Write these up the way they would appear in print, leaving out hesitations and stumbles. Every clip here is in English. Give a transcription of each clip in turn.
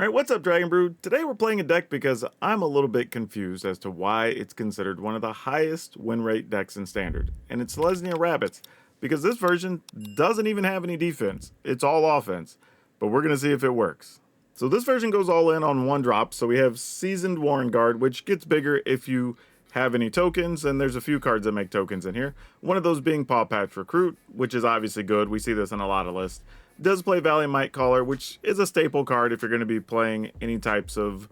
Alright, what's up, Dragon Brood? Today we're playing a deck because I'm a little bit confused as to why it's considered one of the highest win rate decks in Standard. And it's Selesnya Rabbits, because this version doesn't even have any defense. It's all offense. But we're going to see if it works. So this version goes all in on one drop, so we have Seasoned Warren Guard, which gets bigger if you have any tokens, and there's a few cards that make tokens in here. One of those being Paw Patch Recruit, which is obviously good. We see this in a lot of lists. Does play Valiant Might Caller, which is a staple card if you're going to be playing any types of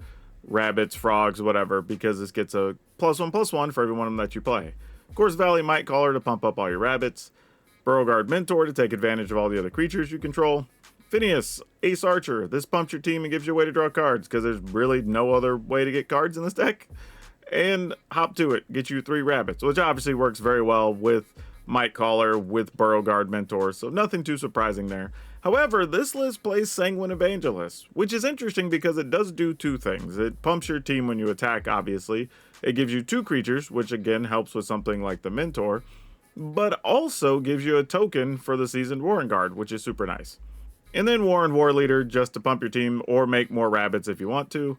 rabbits, frogs, whatever, because this gets a +1/+1 for every one of them that you play. Of course, Valiant Might Caller to pump up all your rabbits. Burrowguard Mentor to take advantage of all the other creatures you control. Phineas, Ace Archer. This pumps your team and gives you a way to draw cards, because there's really no other way to get cards in this deck. And Hop to It, get you 3 rabbits, which obviously works very well with Might Caller, with Burrowguard Mentor, so nothing too surprising there. However, this list plays Sanguine Evangelist, which is interesting because it does do two things. It pumps your team when you attack, obviously. It gives you 2 creatures, which again helps with something like the Mentor, but also gives you a token for the Seasoned Warren Guard, which is super nice. And then Warren War Leader, just to pump your team or make more rabbits if you want to.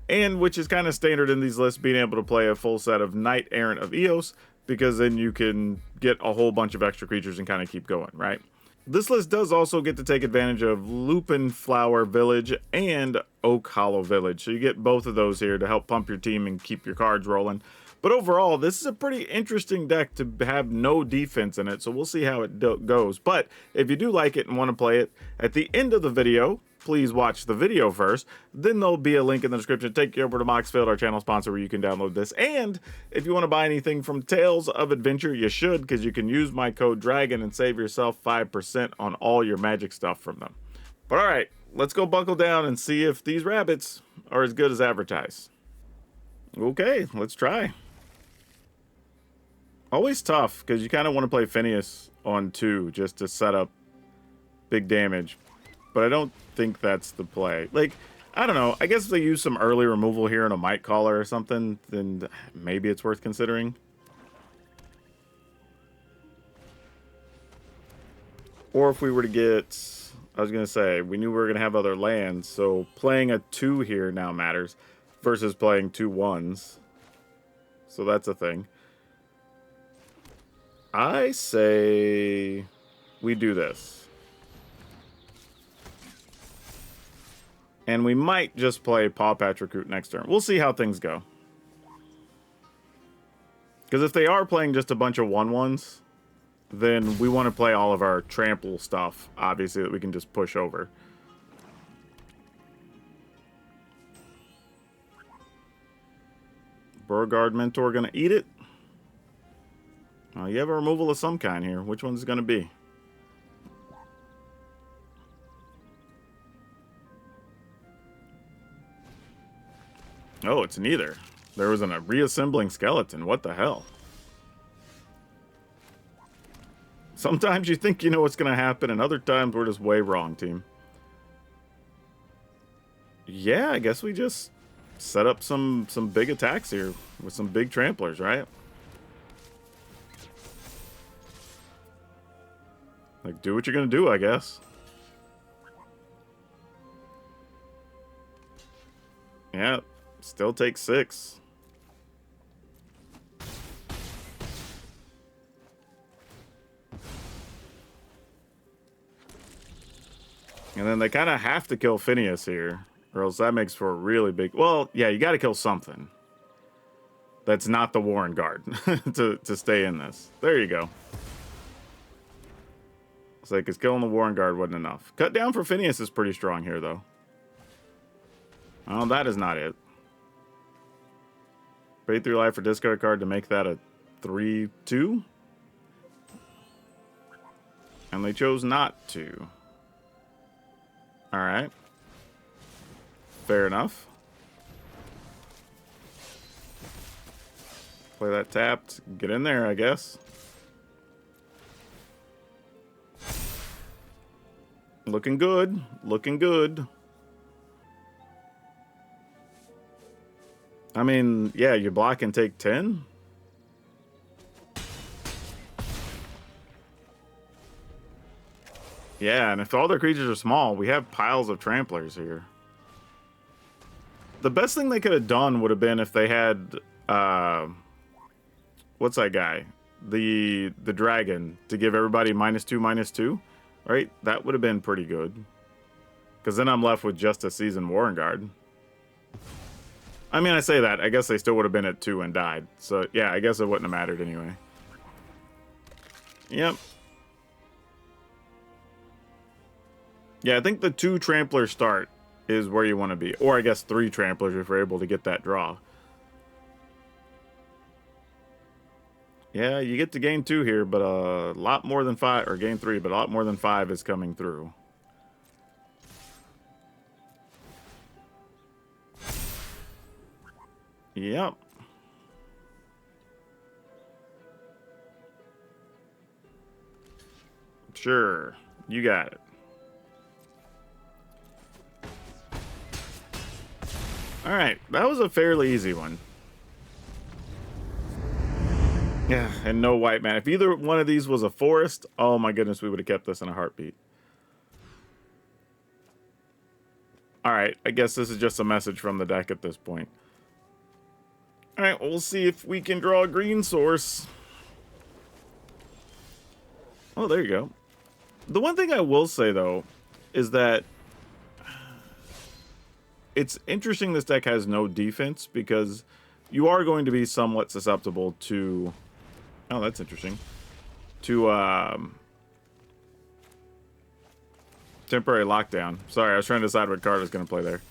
And which is kind of standard in these lists, being able to play a full set of Knight Errant of Eos, because then you can get a whole bunch of extra creatures and kind of keep going, right? This list does also get to take advantage of Lupin Flower Village and Oak Hollow Village, so you get both of those here to help pump your team and keep your cards rolling. But overall, this is a pretty interesting deck to have no defense in it, so we'll see how it goes. But if you do like it and want to play it, at the end of the video, please watch the video first. Then there'll be a link in the description. Take you over to Moxfield, our channel sponsor, where you can download this. And if you want to buy anything from Tales of Adventure, you should, because you can use my code DRAGON and save yourself 5% on all your magic stuff from them. But alright, let's go buckle down and see if these rabbits are as good as advertised. Okay, let's try. Always tough, because you kind of want to play Phineas on 2 just to set up big damage. But I don't think that's the play. Like, I don't know. I guess if they use some early removal here in a Might Caller or something, then maybe it's worth considering. Or if we were to get... I was going to say, we knew we were going to have other lands, so playing a 2 here now matters versus playing 2 1s. So that's a thing. I say we do this. And we might just play Paw Patch Recruit next turn. We'll see how things go. Because if they are playing just a bunch of 1/1s, then we want to play all of our trample stuff, obviously, that we can just push over. Burrowguard Mentor gonna eat it. You have a removal of some kind here. Which one's it going to be? Oh, it's neither. There was a reassembling skeleton. What the hell? Sometimes you think you know what's going to happen, and other times we're just way wrong, team. Yeah, I guess we just set up some big attacks here with some big tramplers, right? Like, do what you're gonna do, I guess. Yeah, still takes 6. And then they kind of have to kill Phineas here, or else that makes for a really big... Well, yeah, you got to kill something. That's not the Warren Guard to stay in this. There you go. It's like, because killing the Warren Guard wasn't enough. Cut down for Phineas is pretty strong here, though. Oh, that is not it. Pay 3 life for discard card to make that a 3/2. And they chose not to. Alright. Fair enough. Play that tapped. Get in there, I guess. Looking good. Looking good. I mean, yeah, you block and take 10. Yeah, and if all their creatures are small, we have piles of tramplers here. The best thing they could have done would have been if they had, what's that guy? The dragon to give everybody -2/-2, right? That would have been pretty good. Because then I'm left with just a Seasoned Warren Guard. I mean, I say that. I guess they still would have been at 2 and died. So, yeah, I guess it wouldn't have mattered anyway. Yep. Yeah, I think the 2 Trampler start is where you want to be. Or I guess 3 Tramplers if we're able to get that draw. Yeah, you get to gain 2 here, but a lot more than 5, or gain 3, but a lot more than 5 is coming through. Yep. Sure. You got it. Alright, that was a fairly easy one. Yeah, and no white man. If either one of these was a forest, oh my goodness, we would have kept this in a heartbeat. Alright, I guess this is just a message from the deck at this point. Alright, we'll see if we can draw a green source. Oh, there you go. The one thing I will say, though, is that it's interesting this deck has no defense, because you are going to be somewhat susceptible to... Oh, that's interesting. To, temporary lockdown. Sorry, I was trying to decide what card I was going to play there.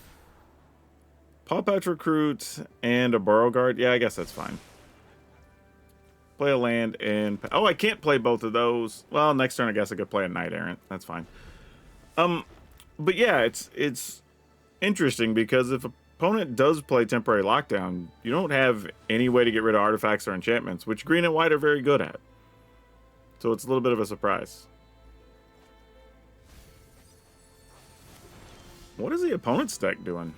Paw Patch Recruit and a Burrow Guard. Yeah, I guess that's fine. Play a land and... Oh, I can't play both of those. Well, next turn I guess I could play a Knight Errant. That's fine. But yeah, it's interesting because if opponent does play Temporary Lockdown, you don't have any way to get rid of artifacts or enchantments, which green and white are very good at. So it's a little bit of a surprise. What is the opponent's deck doing?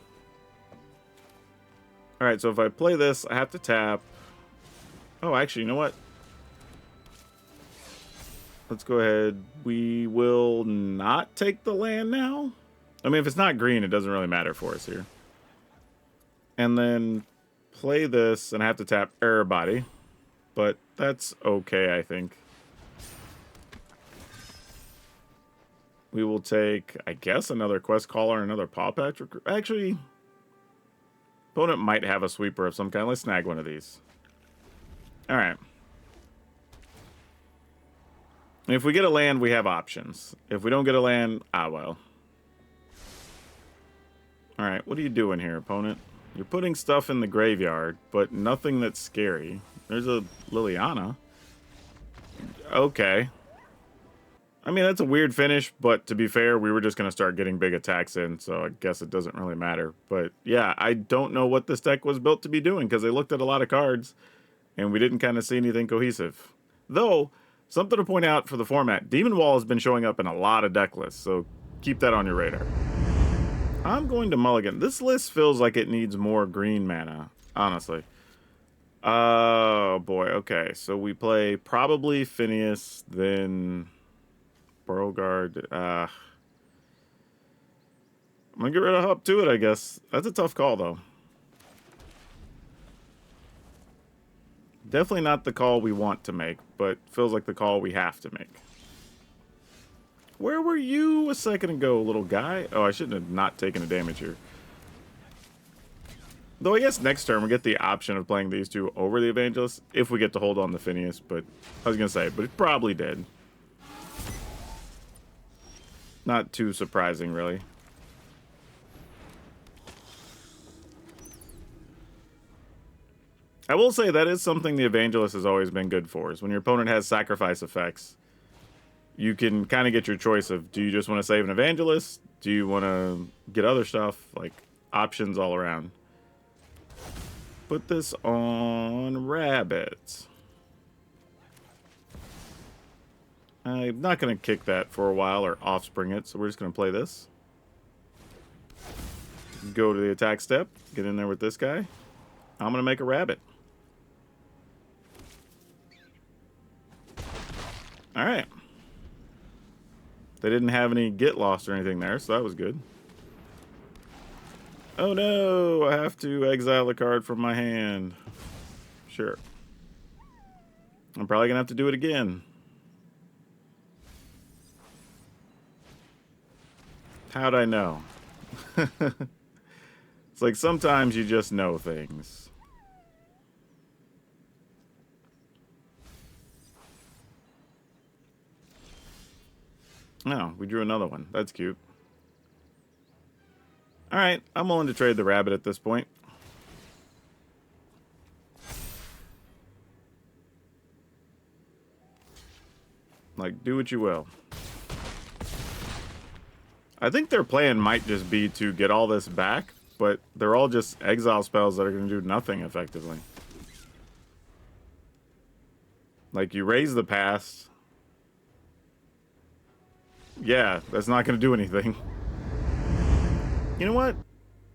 Alright, so if I play this, I have to tap. Oh, actually, you know what? Let's go ahead. We will not take the land now. I mean, if it's not green, it doesn't really matter for us here. And then play this, and I have to tap Error Body. But that's okay, I think. We will take, I guess, another Quest Caller, another Paw Patch. Actually, opponent might have a sweeper of some kind. Let's snag one of these. Alright. If we get a land, we have options. If we don't get a land, ah well. Alright, what are you doing here, opponent? You're putting stuff in the graveyard, but nothing that's scary. There's a Liliana. Okay. I mean, that's a weird finish, but to be fair, we were just going to start getting big attacks in, so I guess it doesn't really matter. But yeah, I don't know what this deck was built to be doing, because they looked at a lot of cards, and we didn't kind of see anything cohesive. Though, something to point out for the format, Demon Wall has been showing up in a lot of deck lists, so keep that on your radar. I'm going to mulligan. This list feels like it needs more green mana, honestly. Oh, boy. Okay, so we play probably Phineas, then Burrow Guard. I'm going to get rid of Hop to it, I guess. That's a tough call, though. Definitely not the call we want to make, but feels like the call we have to make. Where were you a second ago, little guy? Oh, I shouldn't have not taken a damage here. Though I guess next turn we get the option of playing these two over the Evangelist, if we get to hold on to Phineas, but I was going to say, but it's probably dead. Not too surprising, really. I will say that is something the Evangelist has always been good for, is when your opponent has sacrifice effects, you can kind of get your choice of, do you just want to save an Evangelist? Do you want to get other stuff? Like, options all around. Put this on Rabbits. I'm not going to kick that for a while or offspring it, so we're just going to play this. Go to the attack step, get in there with this guy. I'm going to make a rabbit. Alright. They didn't have any get lost or anything there, so that was good. Oh no, I have to exile a card from my hand. Sure. I'm probably gonna have to do it again. How'd I know? It's like sometimes you just know things. Oh, we drew another one. That's cute. Alright, I'm willing to trade the rabbit at this point. Like, do what you will. I think their plan might just be to get all this back, but they're all just exile spells that are going to do nothing effectively. Like, you raise the past. Yeah, that's not going to do anything. You know what?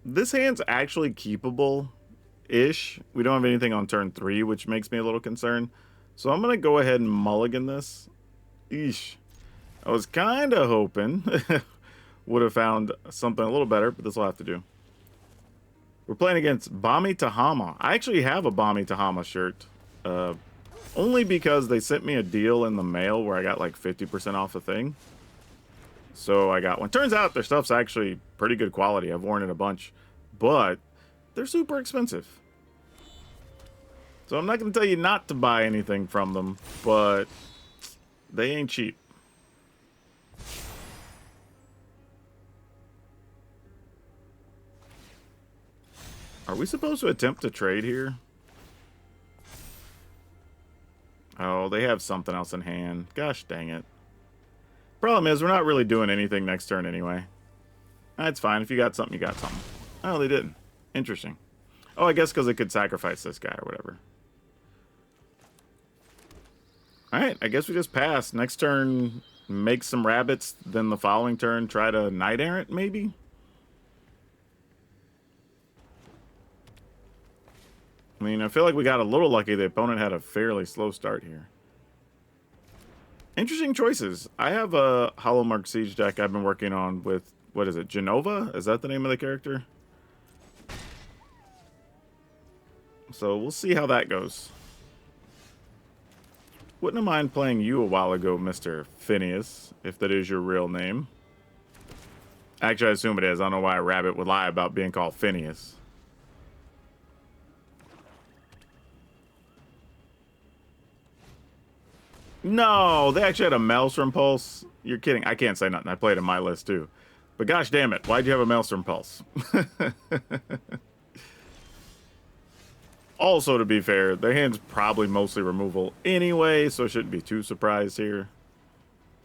This hand's actually keepable-ish. We don't have anything on turn 3, which makes me a little concerned. So I'm going to go ahead and mulligan this. Eesh. I was kind of hoping would have found something a little better, but this will have to do. We're playing against Bami Tahama. I actually have a Bami Tahama shirt. Only because they sent me a deal in the mail where I got like 50% off a thing. So I got one. Turns out their stuff's actually pretty good quality. I've worn it a bunch. But they're super expensive. So I'm not going to tell you not to buy anything from them, but they ain't cheap. Are we supposed to attempt to trade here? Oh, they have something else in hand. Gosh dang it. Problem is, we're not really doing anything next turn anyway. That's fine. If you got something, you got something. Oh, they didn't. Interesting. Oh, I guess because they could sacrifice this guy or whatever. Alright, I guess we just pass. Next turn, make some rabbits. Then the following turn, try to Knight Errant, maybe? I mean, I feel like we got a little lucky. The opponent had a fairly slow start here. Interesting choices. I have a Hollowmark Siege deck I've been working on with, what is it, Genova? Is that the name of the character? So we'll see how that goes. Wouldn't have mind playing you a while ago, Mr. Phineas, if that is your real name. Actually, I assume it is. I don't know why a rabbit would lie about being called Phineas. No, they actually had a Maelstrom Pulse. You're kidding. I can't say nothing. I played in my list too. But gosh damn it, why'd you have a Maelstrom Pulse? Also, to be fair, their hand's probably mostly removal anyway, so I shouldn't be too surprised here.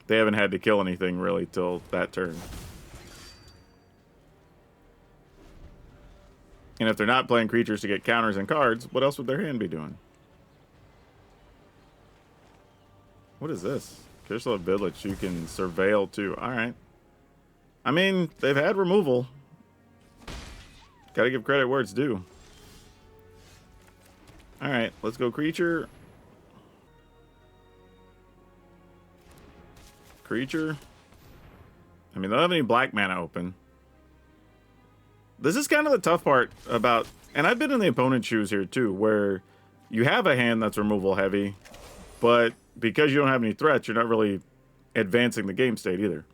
They haven't had to kill anything really till that turn. And if they're not playing creatures to get counters and cards, what else would their hand be doing? What is this? Kislev Village, you can surveil too. Alright. I mean, they've had removal. Gotta give credit where it's due. Alright, let's go creature. Creature. I mean, they don't have any black mana open. This is kind of the tough part about... And I've been in the opponent's shoes here too, where you have a hand that's removal heavy, but because you don't have any threats, you're not really advancing the game state either.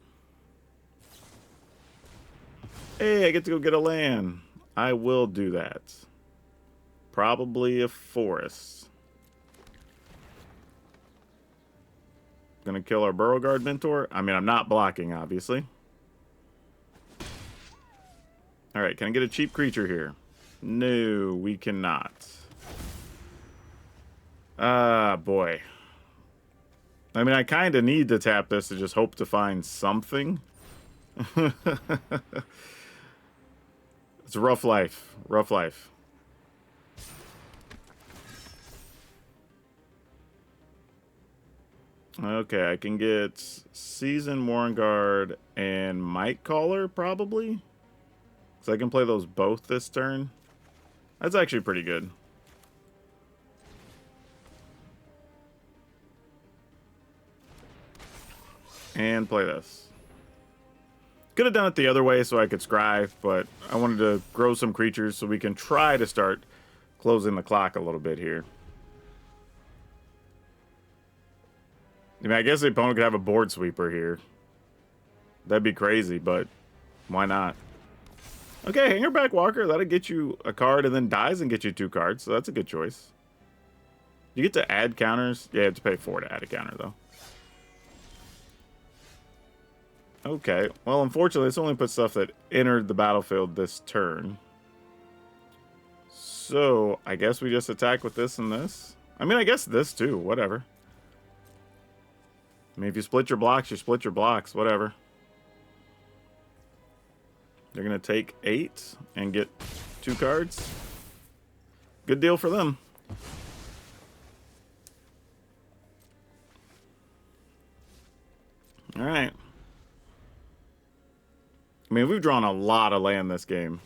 Hey, I get to go get a land. I will do that. Probably a forest. Gonna kill our Burrowguard Mentor. I mean, I'm not blocking, obviously. Alright, can I get a cheap creature here? No, we cannot. Ah, boy. I mean, I kind of need to tap this to just hope to find something. It's a rough life. Rough life. Okay, I can get Seasoned Warrenguard and Might Caller, probably. So I can play those both this turn. That's actually pretty good. And play this. Could have done it the other way so I could scry, but I wanted to grow some creatures so we can try to start closing the clock a little bit here. I mean, I guess the opponent could have a board sweeper here. That'd be crazy, but why not? Okay, Hangerback Walker, that'll get you a card and then dies and get you 2 cards, so that's a good choice. You get to add counters. Yeah, you have to pay 4 to add a counter, though. Okay, well, unfortunately, this only puts stuff that entered the battlefield this turn. So, I guess we just attack with this and this. I mean, I guess this, too. Whatever. I mean, if you split your blocks, you split your blocks. Whatever. They're going to take 8 and get 2 cards. Good deal for them. All right. I mean, we've drawn a lot of land this game.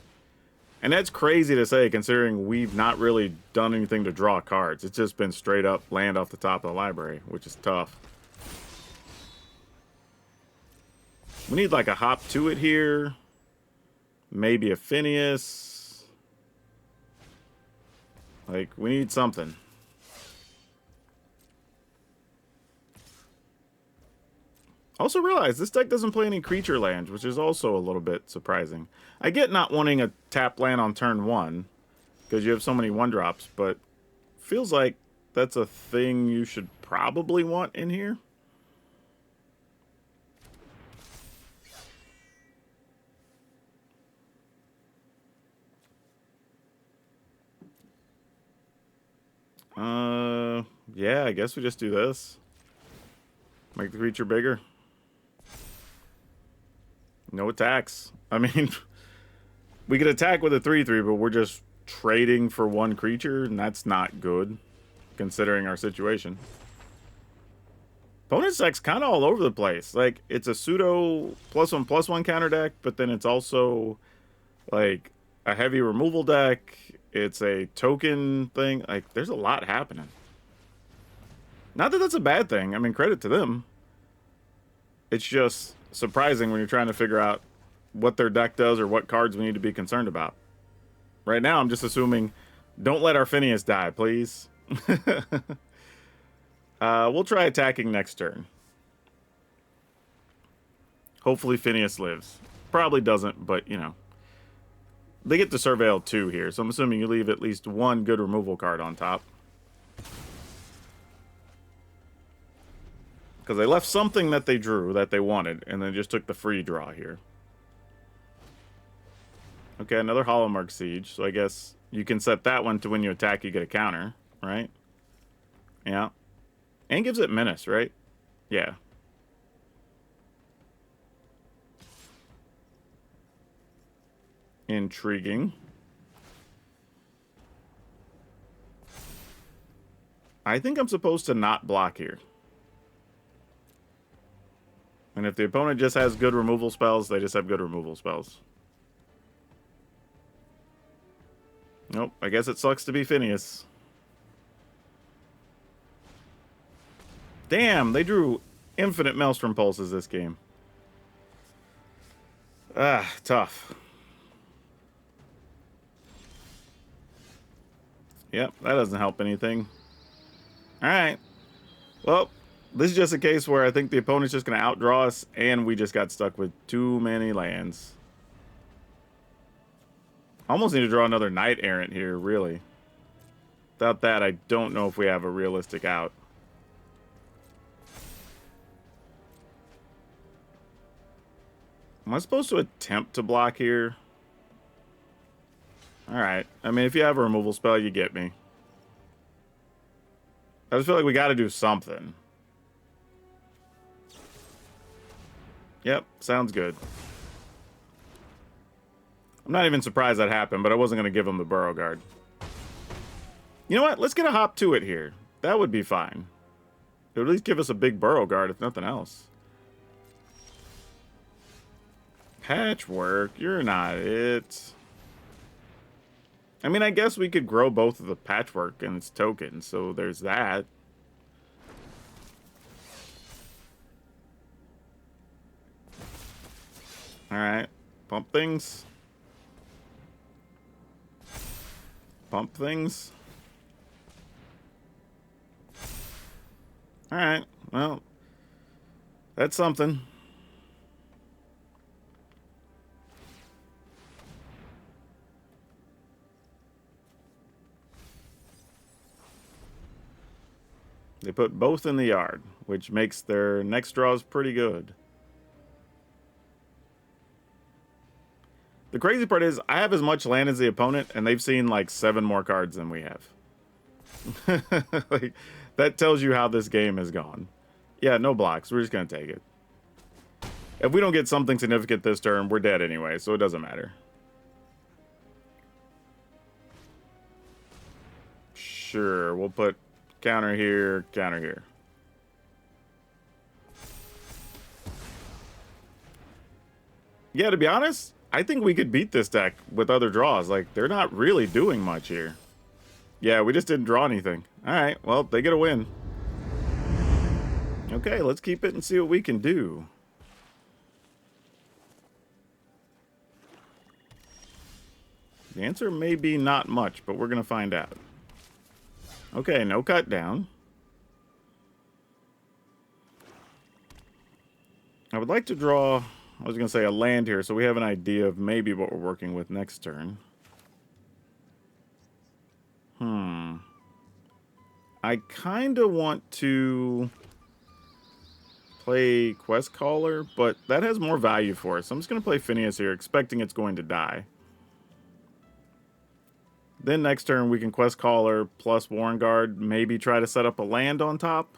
And that's crazy to say, considering we've not really done anything to draw cards. It's just been straight up land off the top of the library, which is tough. We need like a hop to it here. Maybe a Phineas. Like, we need something. Also realize this deck doesn't play any creature lands, which is also a little bit surprising. I get not wanting a tap land on turn 1, because you have so many 1-drops, but feels like that's a thing you should probably want in here. Yeah, I guess we just do this. Make the creature bigger. No attacks. I mean, we could attack with a 3/3, but we're just trading for 1 creature, and that's not good, considering our situation. Opponent's deck's kind of all over the place. Like, it's a pseudo +1/+1 counter deck, but then it's also, like, a heavy removal deck. It's a token thing. Like, there's a lot happening. Not that that's a bad thing. I mean, credit to them. It's just surprising when you're trying to figure out what their deck does or what cards we need to be concerned about. Right now, I'm just assuming, don't let our Phineas die, please. We'll try attacking next turn. Hopefully Phineas lives. Probably doesn't, but, you know. They get to Surveil 2 here, so I'm assuming you leave at least 1 good removal card on top. Because they left something that they drew that they wanted, and then just took the free draw here. Okay, another Hallowmark Siege, so I guess you can set that one to when you attack, you get a counter, right? Yeah. And gives it Menace, right? Yeah. Intriguing. I think I'm supposed to not block here. And if the opponent just has good removal spells, they just have good removal spells. Nope, I guess it sucks to be Phineas. Damn, they drew infinite Maelstrom Pulses this game. Ah, tough. Yep, that doesn't help anything. Alright. Well, this is just a case where I think the opponent's just going to outdraw us, and we just got stuck with too many lands. Almost need to draw another Knight Errant here, really. Without that, I don't know if we have a realistic out. Am I supposed to attempt to block here? Alright. I mean, if you have a removal spell, you get me. I just feel like we got to do something. Yep, sounds good. I'm not even surprised that happened, but I wasn't going to give him the Burrow Guard. You know what? Let's get a hop to it here. That would be fine. It would at least give us a big Burrow Guard, if nothing else. Patchwork, you're not it. I mean, I guess we could grow both of the Patchwork and its tokens, so there's that. Alright. Pump things. Pump things. Alright. Well, that's something. They put both in the yard, which makes their next draws pretty good. The crazy part is, I have as much land as the opponent, and they've seen like 7 more cards than we have. Like, that tells you how this game has gone. Yeah, no blocks. We're just going to take it. If we don't get something significant this turn, we're dead anyway, so it doesn't matter. Sure, we'll put counter here, counter here. Yeah, to be honest, I think we could beat this deck with other draws. Like, they're not really doing much here. Yeah, we just didn't draw anything. Alright, well, they get a win. Okay, let's keep it and see what we can do. The answer may be not much, but we're going to find out. Okay, no cut down. I would like to draw, I was going to say a land here, so we have an idea of maybe what we're working with next turn. I kind of want to play Quest Caller, but that has more value for us. So I'm just going to play Phineas here, expecting it's going to die. Then next turn we can Quest Caller plus Warren Guard, maybe try to set up a land on top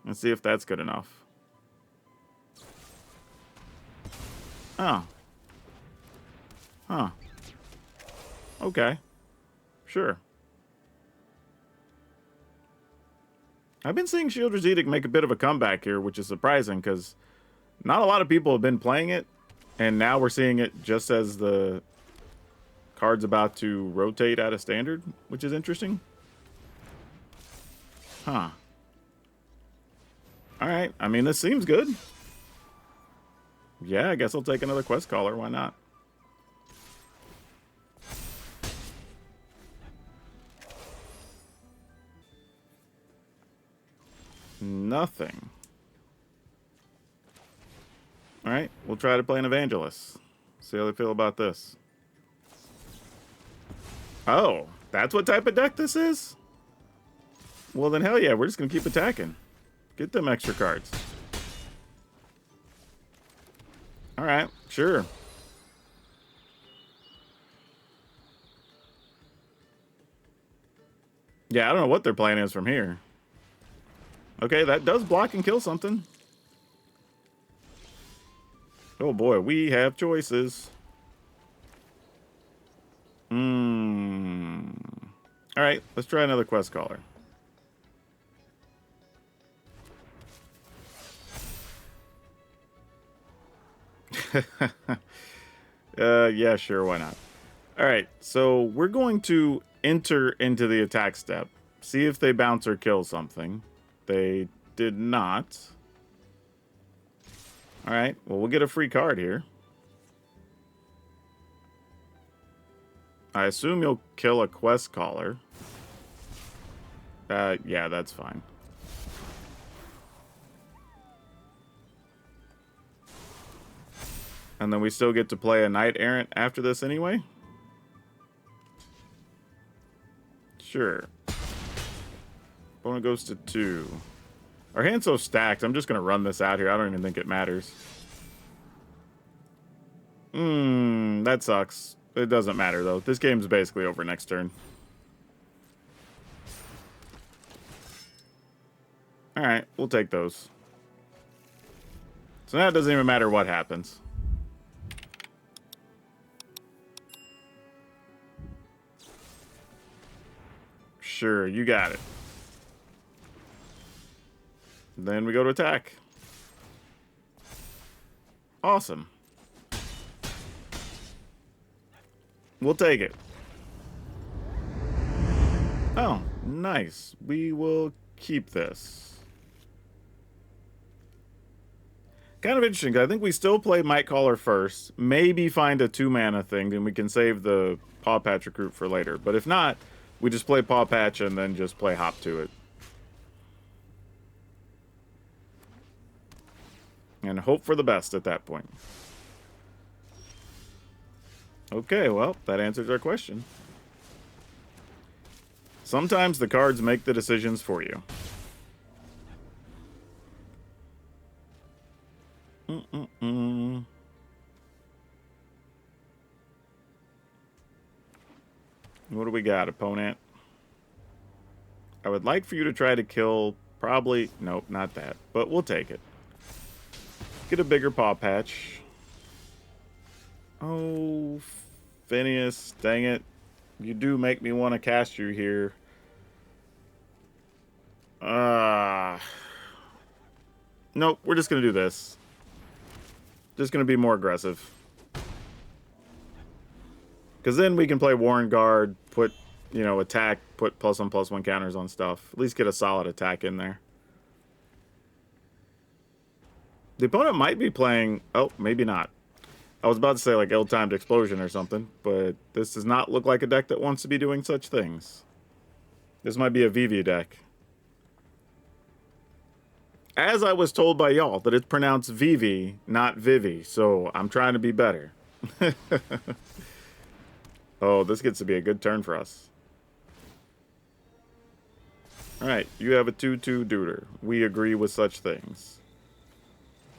and see if that's good enough. Oh. Huh. Okay. Sure. I've been seeing Shieldred's Edict make a bit of a comeback here, which is surprising because not a lot of people have been playing it, and now we're seeing it just as the card's about to rotate out of standard, which is interesting. Huh. Alright, I mean, this seems good. Yeah, I guess I'll take another Quest Caller, why not? Nothing. Alright, we'll try to play an Evangelist. See how they feel about this. Oh, that's what type of deck this is? Well then hell yeah, we're just gonna keep attacking. Get them extra cards. Alright, sure. Yeah, I don't know what their plan is from here. Okay, that does block and kill something. Oh boy, we have choices. Alright, let's try another Quest Caller. Yeah, sure, why not? Alright, so we're going to enter into the attack step. See if they bounce or kill something. They did not. Alright, well, we'll get a free card here. I assume you'll kill a Quest Caller. Yeah, that's fine. And then we still get to play a Knight Errant after this anyway? Sure. Opponent goes to 2. Our hand's so stacked, I'm just going to run this out here. I don't even think it matters. That sucks. It doesn't matter, though. This game's basically over next turn. Alright, we'll take those. So now it doesn't even matter what happens. Sure, you got it. Then we go to attack. Awesome. We'll take it. Oh, nice. We will keep this. Kind of interesting. I think we still play Might Caller first. Maybe find a 2-mana thing, then we can save the Paw Patch Recruit for later. But if not, we just play Paw Patch and then just play Hop to it. And hope for the best at that point. Okay, well, that answers our question. Sometimes the cards make the decisions for you. What do we got, opponent? I would like for you to try to kill, probably, nope, not that, but we'll take it. Get a bigger Paw Patch. Oh, Phineas, dang it. You do make me want to cast you here. Nope, we're just going to do this. Just going to be more aggressive. Because then we can play Warren Guard, put, you know, attack, put +1/+1 counters on stuff. At least get a solid attack in there. The opponent might be playing... Oh, maybe not. I was about to say, like, ill-timed explosion or something, but this does not look like a deck that wants to be doing such things. This might be a Vivi deck. As I was told by y'all, that it's pronounced Vivi, not Vivi, so I'm trying to be better. Oh, this gets to be a good turn for us. Alright, you have a 2/2 Duder. We agree with such things.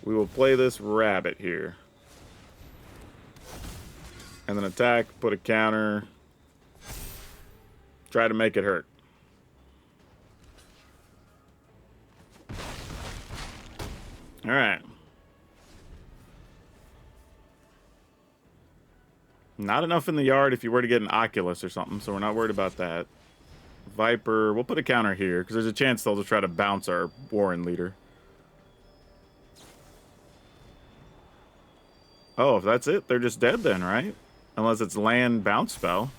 We will play this rabbit here. And then attack, put a counter. Try to make it hurt. Alright. Not enough in the yard if you were to get an Oculus or something, so we're not worried about that. Viper, we'll put a counter here, because there's a chance they'll just try to bounce our Warren leader. Oh, if that's it, they're just dead then, right? Unless it's land bounce spell.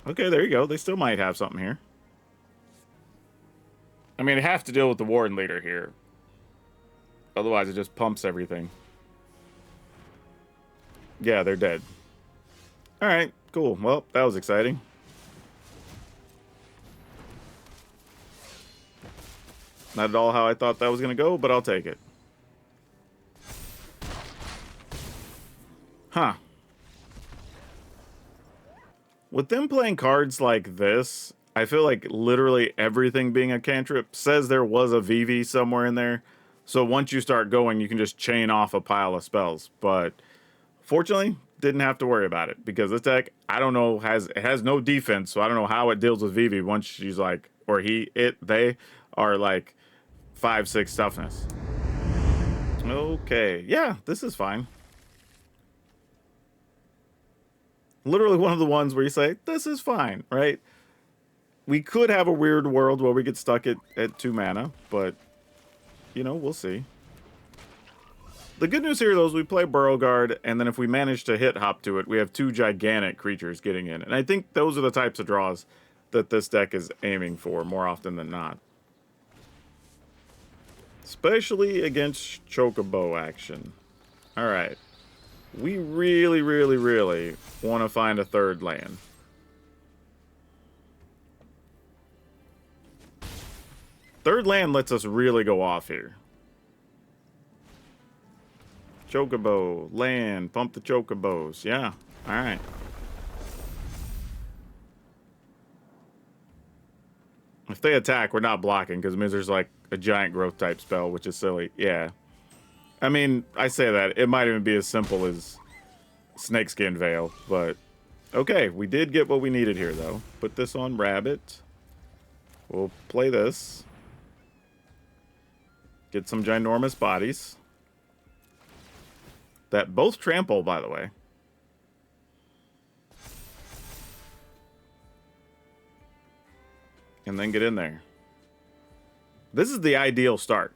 Okay, there you go. They still might have something here. I mean, they have to deal with the Warren leader here. Otherwise, it just pumps everything. Yeah, they're dead. Alright, cool. Well, that was exciting. Not at all how I thought that was going to go, but I'll take it. Huh. With them playing cards like this, I feel like literally everything being a cantrip says there was a VV somewhere in there. So once you start going, you can just chain off a pile of spells. But fortunately, didn't have to worry about it. Because this deck, I don't know, it has no defense. So I don't know how it deals with VV once she's like, or they are like 5-6 toughness. Okay. Yeah, this is fine. Literally one of the ones where you say, this is fine, right? We could have a weird world where we get stuck at 2 mana, but, you know, we'll see. The good news here, though, is we play Burrow Guard, and then if we manage to hit Hop to it, we have 2 gigantic creatures getting in. And I think those are the types of draws that this deck is aiming for more often than not. Especially against Chocobo action. Alright. We really, really, really want to find a 3rd land. Third land lets us really go off here. Chocobo, land, pump the Chocobos. Yeah, alright. If they attack, we're not blocking, because it means there's like a giant growth type spell, which is silly. Yeah. I mean, I say that. It might even be as simple as Snakeskin Veil, but okay, we did get what we needed here, though. Put this on Rabbit. We'll play this. Get some ginormous bodies. That both trample, by the way. And then get in there. This is the ideal start.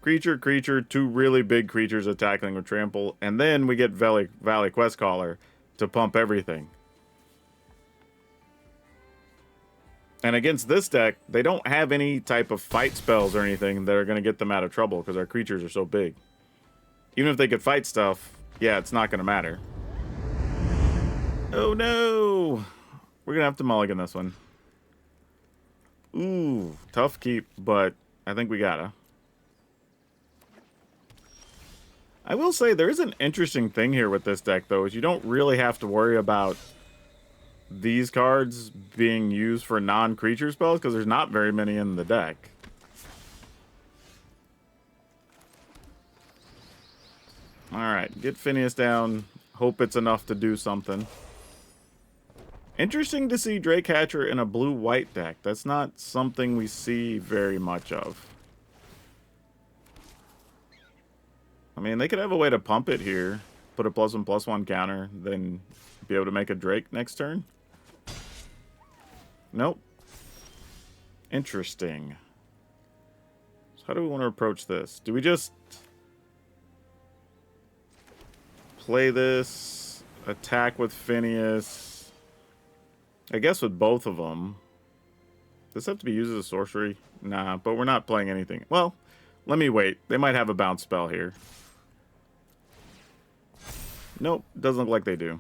Creature, 2 really big creatures attacking with trample. And then we get Valley Quest Caller to pump everything. And against this deck, they don't have any type of fight spells or anything that are going to get them out of trouble because our creatures are so big. Even if they could fight stuff, yeah, it's not going to matter. Oh no! We're going to have to mulligan this one. Ooh, tough keep, but I think we gotta. I will say there is an interesting thing here with this deck, though, is you don't really have to worry about these cards being used for non-creature spells because there's not very many in the deck. Alright, get Phineas down. Hope it's enough to do something. Interesting to see Drakecatcher in a blue-white deck. That's not something we see very much of. I mean, they could have a way to pump it here. Put a +1/+1 counter, then be able to make a Drake next turn. Nope. Interesting. So how do we want to approach this? Do we just play this, attack with Phineas? I guess with both of them. Does this have to be used as a sorcery? Nah, but we're not playing anything. Well, let me wait. They might have a bounce spell here. Nope, doesn't look like they do.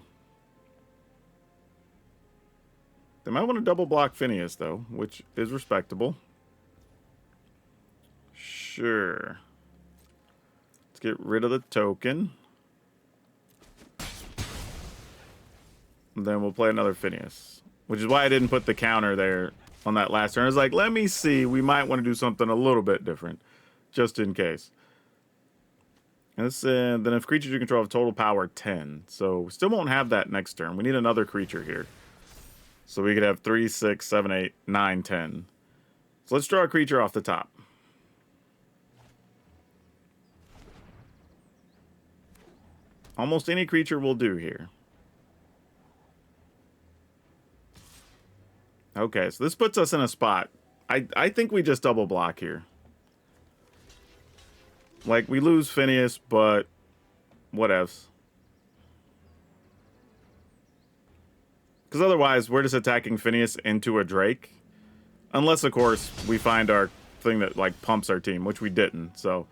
They might want to double block Phineas, though, which is respectable. Sure. Let's get rid of the token. And then we'll play another Phineas. Which is why I didn't put the counter there on that last turn. I was like, let me see. We might want to do something a little bit different. Just in case. And this, then if creatures you control have total power 10. So we still won't have that next turn. We need another creature here. So we could have 3, 6, 7, 8, 9, 10. So let's draw a creature off the top. Almost any creature will do here. Okay, so this puts us in a spot. I think we just double block here. Like, we lose Phineas, but whatevs. Because otherwise, we're just attacking Phineas into a Drake. Unless, of course, we find our thing that, like, pumps our team, which we didn't. So,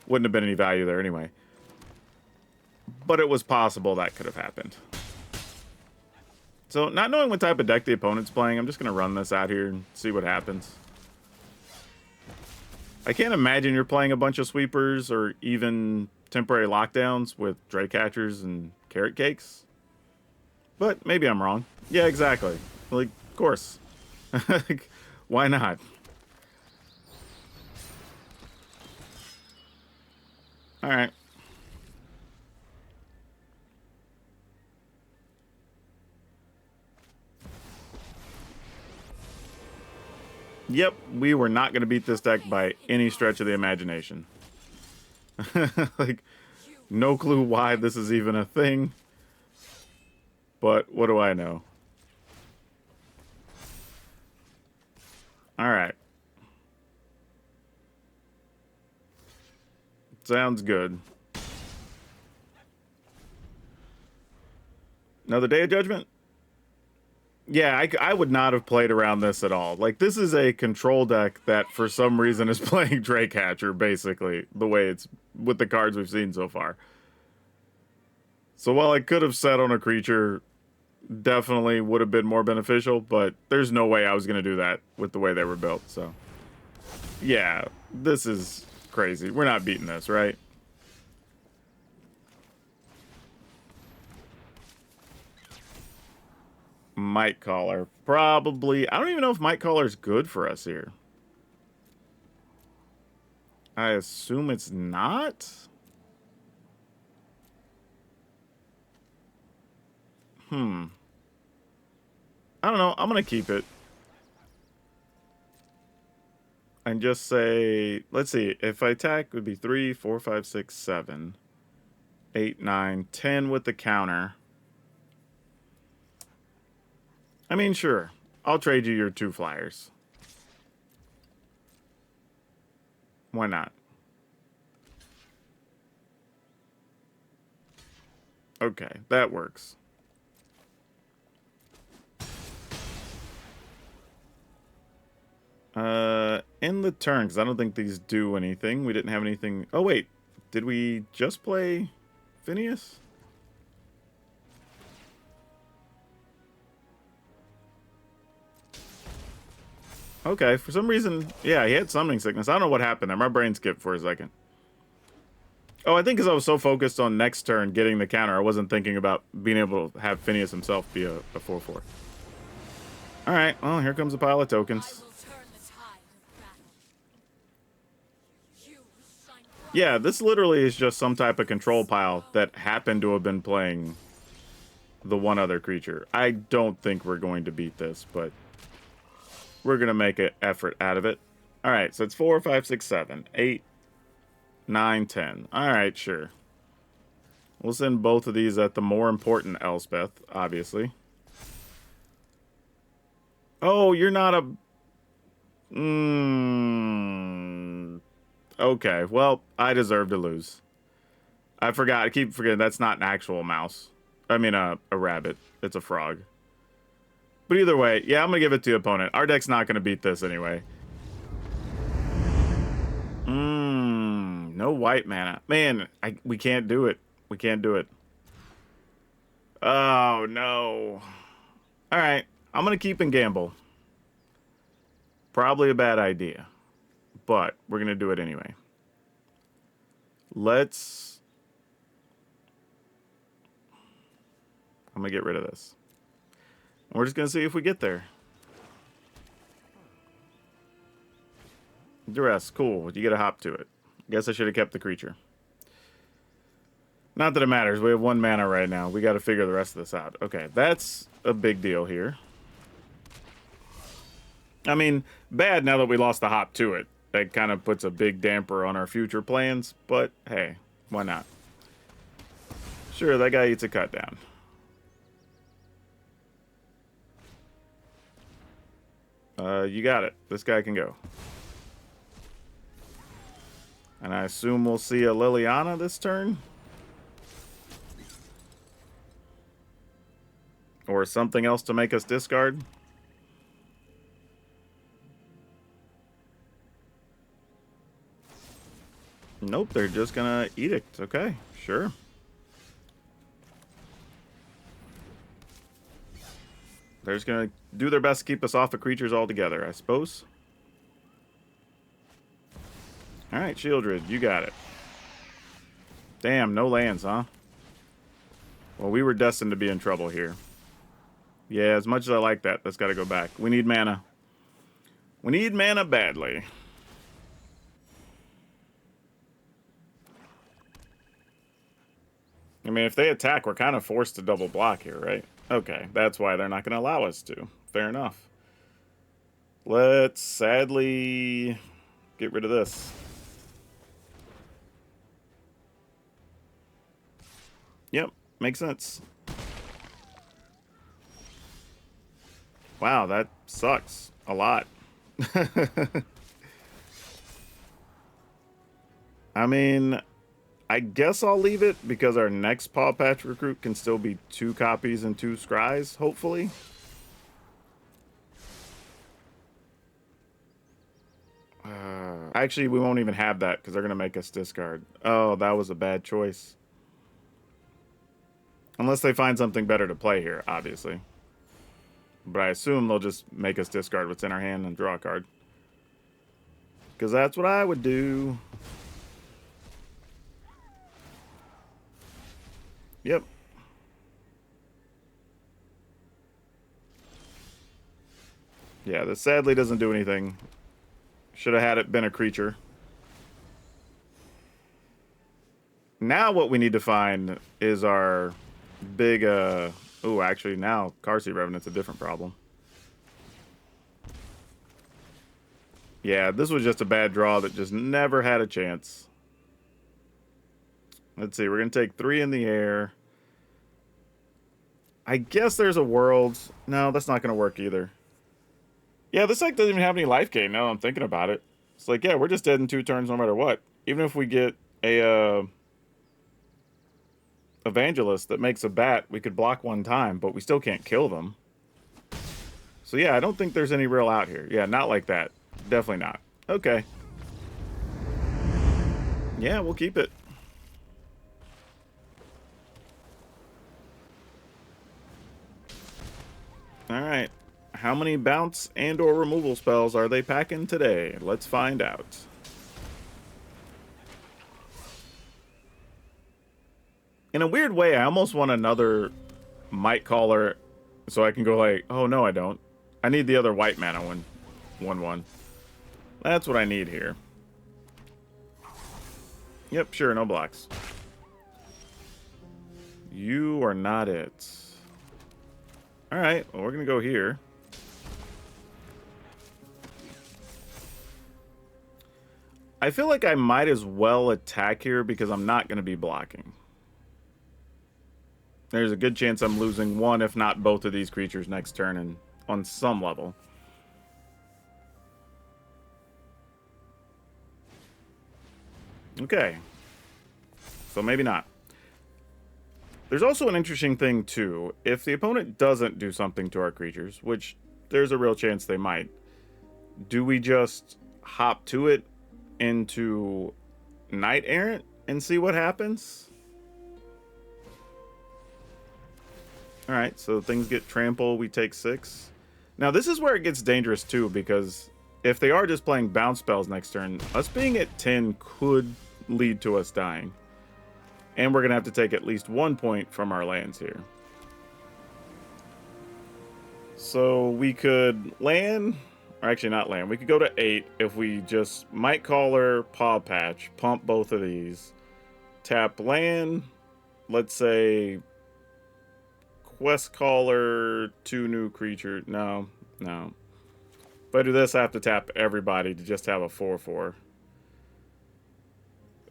wouldn't have been any value there anyway. But it was possible that could have happened. So, not knowing what type of deck the opponent's playing, I'm just going to run this out here and see what happens. I can't imagine you're playing a bunch of sweepers or even temporary lockdowns with Drakecatchers and Carrot Cakes. But maybe I'm wrong. Yeah, exactly. Like, of course. Why not? Alright. Yep, we were not going to beat this deck by any stretch of the imagination. Like, no clue why this is even a thing. But what do I know? Alright. Sounds good. Another Day of Judgment? Yeah, I would not have played around this at all. Like, this is a control deck that, for some reason, is playing Drakecatcher, basically, the way it's with the cards we've seen so far. So while I could have set on a creature, definitely would have been more beneficial, but there's no way I was going to do that with the way they were built, so. Yeah, this is crazy. We're not beating this, right? Might Caller. Probably. I don't even know if Might Caller is good for us here. I assume it's not? I don't know. I'm going to keep it. And just say, let's see. If I attack, it would be 3, 4, 5, 6, 7, 8, 9, 10 with the counter. I mean, sure. I'll trade you your 2 flyers. Why not? Okay, that works. In the turn, because I don't think these do anything. We didn't have anything. Oh, wait. Did we just play Phineas? Okay, for some reason, yeah, he had summoning sickness. I don't know what happened there. My brain skipped for a second. Oh, I think because I was so focused on next turn getting the counter, I wasn't thinking about being able to have Phineas himself be a 4/4. All right, well, here comes a pile of tokens. Yeah, this literally is just some type of control pile that happened to have been playing the one other creature. I don't think we're going to beat this, but we're going to make an effort out of it. All right, so it's 4, 5, 6, 7, 8, 9, 10. All right, sure. We'll send both of these at the more important Elspeth, obviously. Oh, you're not a... Okay, well, I deserve to lose. I forgot. I keep forgetting that's not an actual mouse. I mean, a rabbit. It's a frog. But either way, yeah, I'm going to give it to the opponent. Our deck's not going to beat this anyway. No white mana. Man, we can't do it. We can't do it. Oh, no. All right, I'm going to keep and gamble. Probably a bad idea. But we're going to do it anyway. Let's... I'm going to get rid of this. We're just going to see if we get there. Duress, cool. You get a hop to it. Guess I should have kept the creature. Not that it matters. We have 1 mana right now. We got to figure the rest of this out. Okay, that's a big deal here. I mean, bad now that we lost the hop to it. That kind of puts a big damper on our future plans, but hey, why not? Sure, that guy eats a cut down. You got it. This guy can go. And I assume we'll see a Liliana this turn? Or something else to make us discard? Nope, they're just gonna edict. Okay, sure. They're just gonna do their best to keep us off of creatures altogether, I suppose. Alright, Shieldred, you got it. Damn, no lands, huh? Well, we were destined to be in trouble here. Yeah, as much as I like that, that's gotta go back. We need mana. We need mana badly. I mean, if they attack, we're kind of forced to double block here, right? Okay, that's why they're not going to allow us to. Fair enough. Let's sadly get rid of this. Yep, makes sense. Wow, that sucks a lot. I mean, I guess I'll leave it because our next Paw Patch recruit can still be 2 copies and 2 scries, hopefully. Actually, we won't even have that because they're going to make us discard. Oh, that was a bad choice. Unless they find something better to play here, obviously. But I assume they'll just make us discard what's in our hand and draw a card. Because that's what I would do. Yep. Yeah, this sadly doesn't do anything. Should have had it been a creature. Now what we need to find is our big, oh, actually now Carsey Revenant's a different problem. Yeah, this was just a bad draw that just never had a chance. Let's see, we're going to take 3 in the air. I guess there's a world. No, that's not going to work either. Yeah, this deck doesn't even have any life gain now I'm thinking about it. It's like, yeah, we're just dead in 2 turns no matter what. Even if we get a Evangelist that makes a bat, we could block 1 time, but we still can't kill them. So yeah, I don't think there's any real out here. Yeah, not like that. definitely not. Okay. Yeah, we'll keep it. Alright. How many bounce and or removal spells are they packing today? Let's find out. In a weird way, I almost want another Might Caller so I can go like, oh no I don't. I need the other white mana one. 1/1. That's what I need here. Yep, sure, no blocks. You are not it. Alright, well, we're going to go here. I feel like I might as well attack here because I'm not going to be blocking. There's a good chance I'm losing one, if not both of these creatures next turn and on some level. Okay. So maybe not. There's also an interesting thing, too. If the opponent doesn't do something to our creatures, which there's a real chance they might, do we just hop to it into Knight Errant and see what happens? Alright, so things get trample, we take 6. Now, this is where it gets dangerous, too, because if they are just playing bounce spells next turn, us being at 10 could lead to us dying. And we're going to have to take at least 1 point from our lands here. So we could land, or actually not land, we could go to 8 if we just Might Caller, Paw Patch, pump both of these. Tap land, let's say Quest Caller, 2 new creature. No. If I do this, I have to tap everybody to just have a 4/4.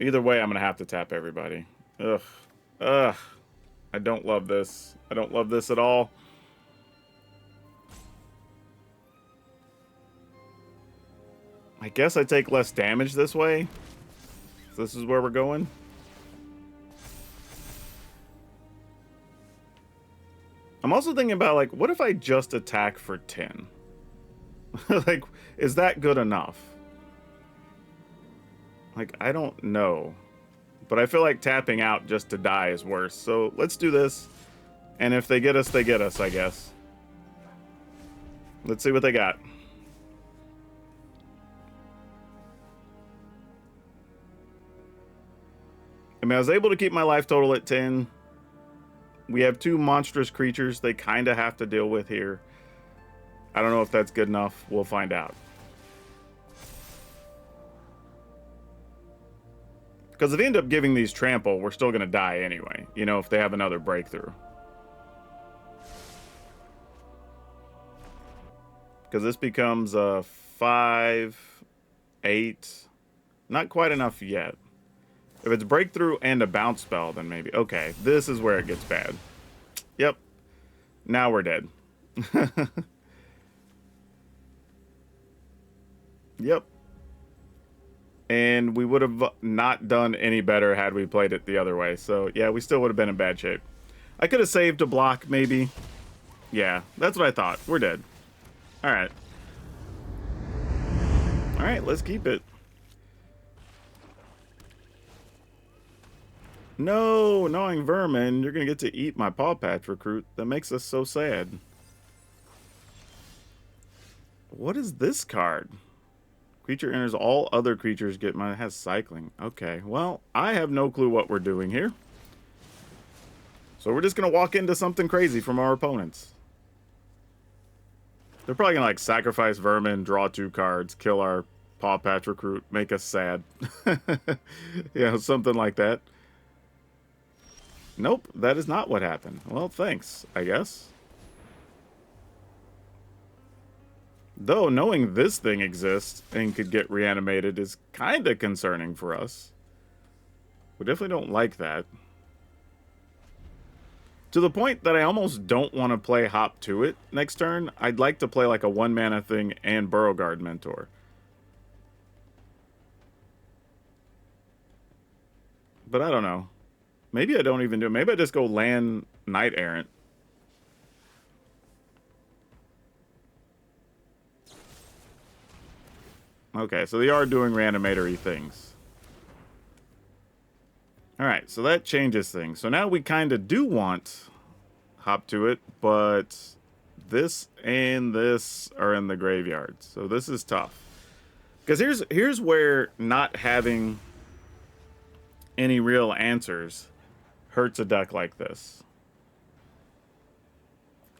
Either way, I'm going to have to tap everybody. Ugh. I don't love this. I don't love this at all. I guess I take less damage this way. This is where we're going. I'm also thinking about, like, what if I just attack for 10? Like, is that good enough? Like, I don't know. But I feel like tapping out just to die is worse. So let's do this. And if they get us, they get us, I guess. Let's see what they got. I mean, I was able to keep my life total at 10. We have 2 monstrous creatures they kind of have to deal with here. I don't know if that's good enough. We'll find out. Because if they end up giving these trample, we're still going to die anyway. You know, if they have another breakthrough. Because this becomes a 5, 8. Not quite enough yet. If it's breakthrough and a bounce spell, then maybe. Okay, this is where it gets bad. Yep. Now we're dead. Yep. And we would have not done any better had we played it the other way. So, yeah, we still would have been in bad shape. I could have saved a block, maybe. Yeah, that's what I thought. We're dead. Alright. Alright, let's keep it. No, gnawing vermin. You're going to get to eat my Paw Patch recruit. That makes us so sad. What is this card? Creature enters, all other creatures get mine. It has cycling. Okay, well, I have no clue what we're doing here. So we're just going to walk into something crazy from our opponents. They're probably going to, like, sacrifice vermin, draw 2 cards, kill our Paw Patch recruit, make us sad. Yeah, something like that. Nope, that is not what happened. Well, thanks, I guess. Though, knowing this thing exists and could get reanimated is kind of concerning for us. We definitely don't like that. To the point that I almost don't want to play Hop to it next turn. I'd like to play like a 1-mana thing and Burrowguard Mentor. But I don't know. Maybe I don't even do it. Maybe I just go land Knight Errant. Okay, so they are doing reanimatory things. Alright, so that changes things. So now we kind of do want Hop to it, but this and this are in the graveyard. So this is tough. Because here's where not having any real answers hurts a deck like this.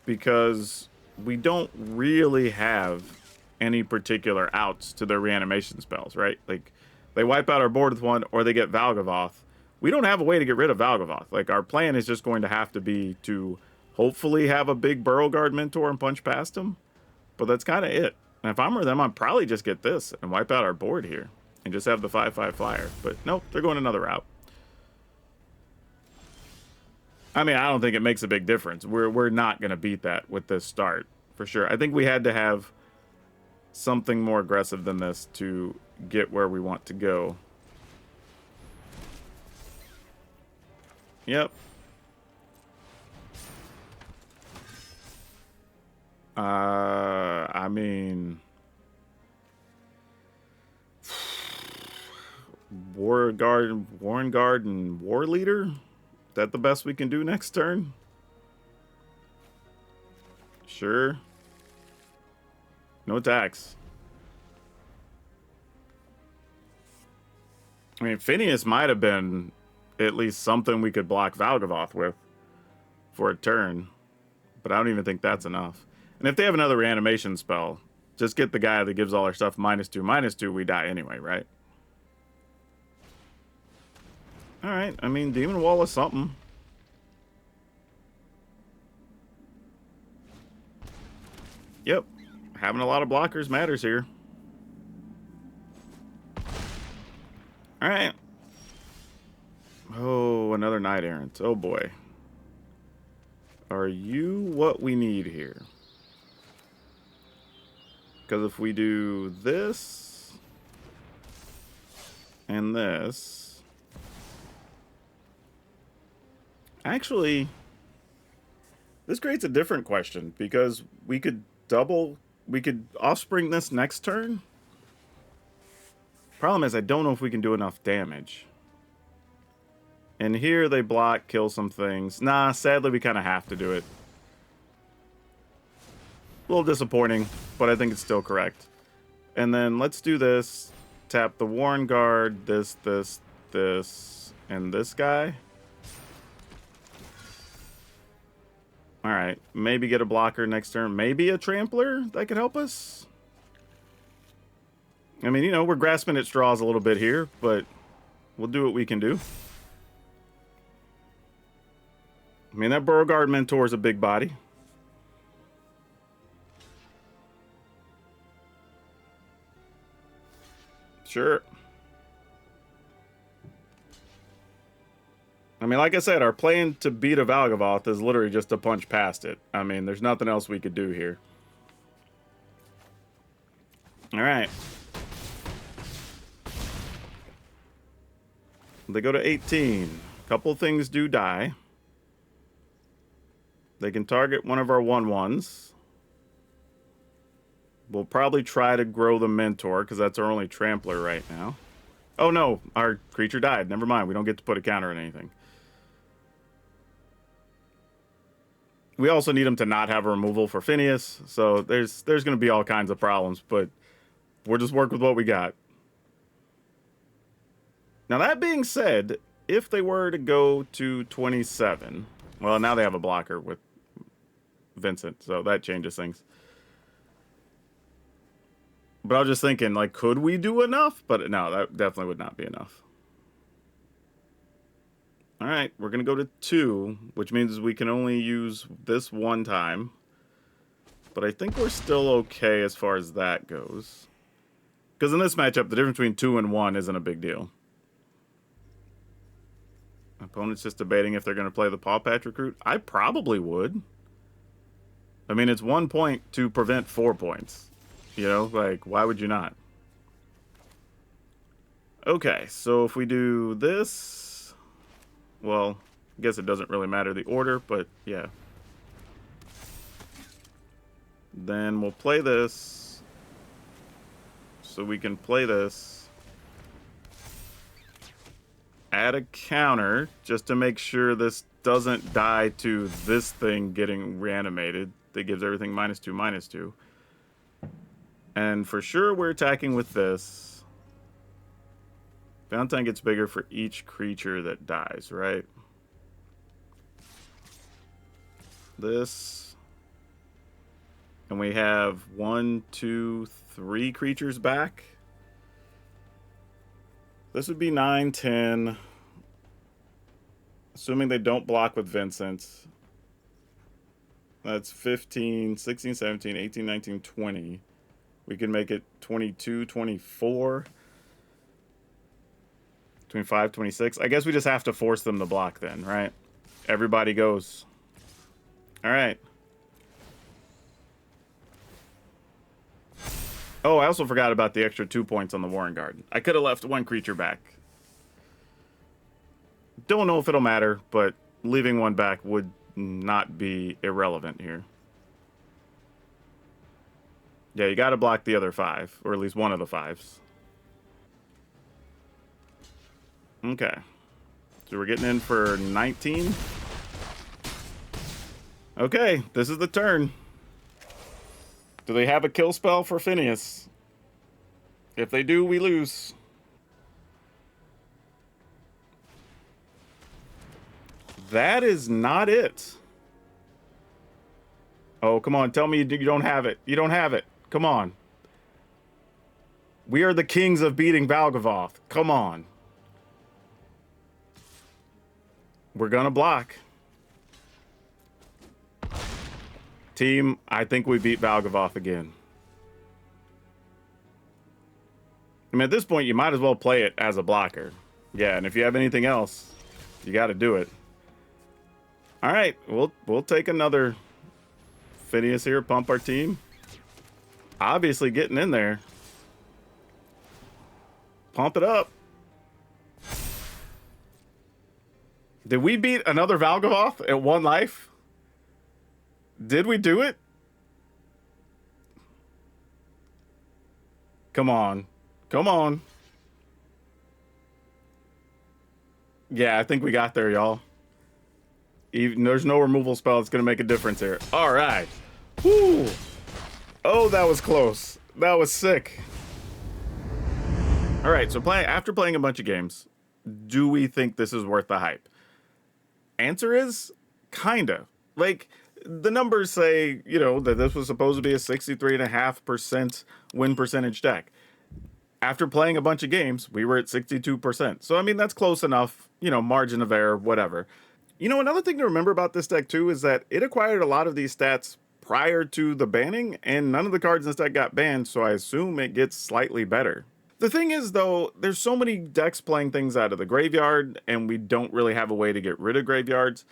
Because we don't really have any particular outs to their reanimation spells, right? Like, they wipe out our board with one, or they get Valgavoth. We don't have a way to get rid of Valgavoth. Like, our plan is just going to have to be to hopefully have a big Beauregard Mentor and punch past him. But that's kind of it. And if I'm with them, I'd probably just get this and wipe out our board here. And just have the 5/5 flyer. But nope, they're going another route. I mean, I don't think it makes a big difference. We're not going to beat that with this start, for sure. I think we had to have something more aggressive than this to get where we want to go. Yep. I mean, Warren Guard, and War Leader? Is that the best we can do next turn? Sure. No attacks. I mean, Phineas might have been at least something we could block Valgavoth with for a turn, but I don't even think that's enough. And if they have another reanimation spell, just get the guy that gives all our stuff -2/-2, we die anyway, right? Alright, I mean, Demon Wall is something. Yep, having a lot of blockers matters here. Alright. Oh, another Knight Errant. Oh boy. Are you what we need here? Because if we do this and this, actually, this creates a different question, because we could offspring this next turn. Problem is, I don't know if we can do enough damage. And here they block, kill some things. Nah, sadly we kind of have to do it. A little disappointing, but I think it's still correct. And then let's do this. Tap the Warren Guard, this, and this guy. Alright, maybe get a blocker next turn. Maybe a Trampler that could help us. I mean, you know, we're grasping at straws a little bit here, but we'll do what we can do. I mean, that Beauregard Mentor is a big body. Sure. I mean, like I said, our plan to beat a Valgavoth is literally just to punch past it. I mean, there's nothing else we could do here. Alright. They go to 18. A couple things do die. They can target one of our 1/1s. We'll probably try to grow the Mentor, because that's our only Trampler right now. Oh no, our creature died. Never mind, we don't get to put a counter on anything. We also need him to not have a removal for Phineas, so there's going to be all kinds of problems, but we'll just work with what we got. Now that being said, if they were to go to 27, well, now they have a blocker with Vincent, so that changes things. But I was just thinking, like, could we do enough? But no, that definitely would not be enough. Alright, we're going to go to 2, which means we can only use this one time. But I think we're still okay as far as that goes. Because in this matchup, the difference between 2 and 1 isn't a big deal. Opponent's just debating if they're going to play the Paw Patch Recruit. I probably would. I mean, it's 1 point to prevent 4 points. You know, like, why would you not? Okay, so if we do this, well, I guess it doesn't really matter the order, but yeah. Then we'll play this. So we can play this. Add a counter just to make sure this doesn't die to this thing getting reanimated. That gives everything -2, -2. And for sure we're attacking with this. Valentine gets bigger for each creature that dies, right? This. And we have 1, 2, 3 creatures back. This would be 9, 10. Assuming they don't block with Vincent. That's 15, 16, 17, 18, 19, 20. We can make it 22, 24. 25, 26. I guess we just have to force them to block then, right? Everybody goes. All right. Oh, I also forgot about the extra 2 points on the Warren Guard. I could have left 1 creature back. Don't know if it'll matter, but leaving 1 back would not be irrelevant here. Yeah, you got to block the other 5, or at least one of the 5s. Okay. So we're getting in for 19. Okay, this is the turn. Do they have a kill spell for Phineas? If they do, we lose. That is not it. Oh, come on. Tell me you don't have it. You don't have it. Come on. We are the kings of beating Valgavoth. Come on. We're going to block. Team, I think we beat Valgavoth again. I mean, at this point, you might as well play it as a blocker. Yeah, and if you have anything else, you got to do it. All right, we'll take another Phineas here, pump our team. Obviously getting in there. Pump it up. Did we beat another Valgavoth at 1 life? Did we do it? Come on. Come on. Yeah, I think we got there, y'all. Even there's no removal spell that's going to make a difference here. All right. Woo. Oh, that was close. That was sick. All right, so after playing a bunch of games, do we think this is worth the hype? Answer is kinda. Like, the numbers say, you know, that this was supposed to be a 63.5% win percentage deck. After playing a bunch of games, we were at 62%. So, I mean, that's close enough, you know, margin of error, whatever. You know, another thing to remember about this deck, too, is that it acquired a lot of these stats prior to the banning, and none of the cards in this deck got banned, so I assume it gets slightly better. The thing is, though, there's so many decks playing things out of the graveyard, and we don't really have a way to get rid of graveyards.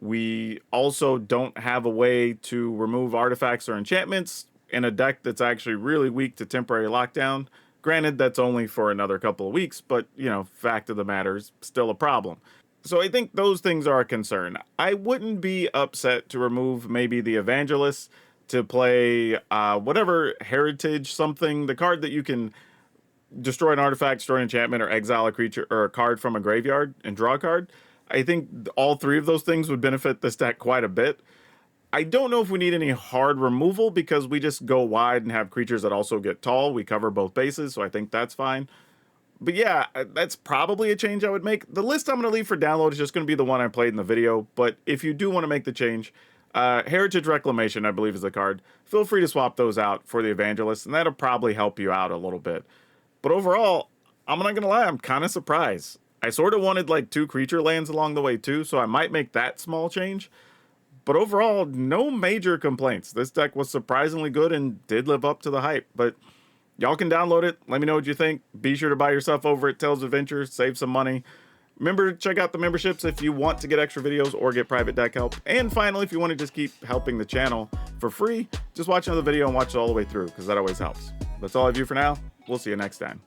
We also don't have a way to remove artifacts or enchantments in a deck that's actually really weak to temporary lockdown. Granted, that's only for another couple of weeks, but, you know, fact of the matter is still a problem. So I think those things are a concern. I wouldn't be upset to remove maybe the Evangelist to play whatever Heritage something, the card that you can destroy an artifact, destroy an enchantment, or exile a creature or a card from a graveyard and draw a card. I think all 3 of those things would benefit this deck quite a bit. I don't know if we need any hard removal because we just go wide and have creatures that also get tall. We cover both bases, so I think that's fine. But yeah, that's probably a change I would make. The list I'm going to leave for download is just going to be the one I played in the video. But if you do want to make the change, Heritage Reclamation, I believe, is the card. Feel free to swap those out for the Evangelist, and that'll probably help you out a little bit. But overall, I'm not going to lie, I'm kind of surprised. I sort of wanted like 2 creature lands along the way too, so I might make that small change. But overall, no major complaints. This deck was surprisingly good and did live up to the hype. But y'all can download it. Let me know what you think. Be sure to buy yourself over at Tales of Adventure. Save some money. Remember to check out the memberships if you want to get extra videos or get private deck help. And finally, if you want to just keep helping the channel for free, just watch another video and watch it all the way through because that always helps. That's all I have for now. We'll see you next time.